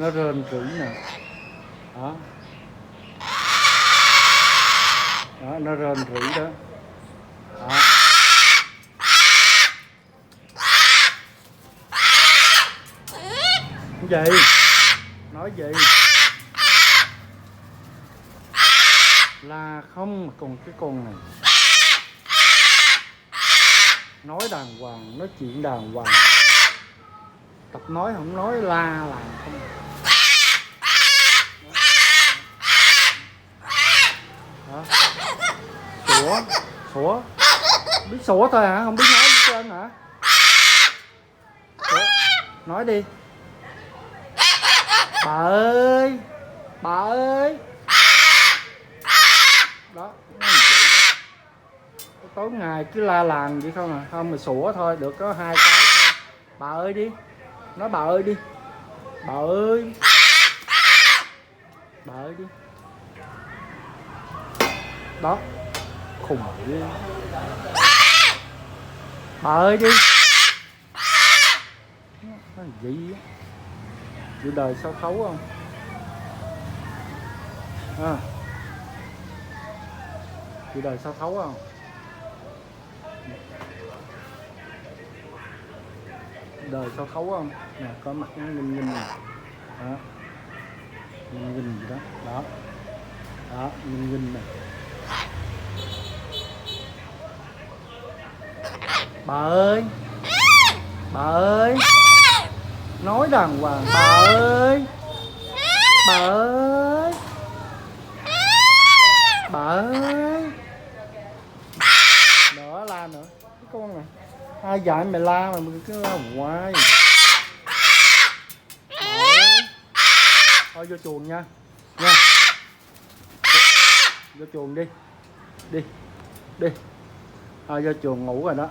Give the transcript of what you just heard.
nó rên rỉ nè. Đó. Đó, nó rên rỉ đó. Đó. Cái gì? Nói gì? Là không, còn cái con này nói đàng hoàng, nói chuyện đàng hoàng, tập nói không nói la là không. Đó. Sủa, sủa, biết sủa thôi hả, không biết nói gì trơn hả? Sủa. Nói đi. Bà ơi, bà ơi. Đó, nó vậy đó. Tối ngày cứ la làng vậy không à, không mà sủa thôi, được có 2 cái thôi. Bà ơi đi, nói bà ơi đi, bà ơi, bà ơi đi. Đó, khùng ghê. Bà ơi đi. Nó gì á, chịu đời sao thấu không à, chịu đời sao thấu không. Đời sao thấu không nè, có mặt nó nghinh nghinh nè. Đó, nghinh nghinh gì đó. Đó, đó, nghinh nghinh nè. Bà ơi, bà ơi, nói đàng hoàng. Bà ơi, bà ơi, bà ơi. Nữa la nữa cái con này, ai dạy mày la mà mày cứ la hoài. Thôi vô chuồng nha, nha. Vô chuồng đi, đi, đi. Thôi vô chuồng ngủ rồi đó.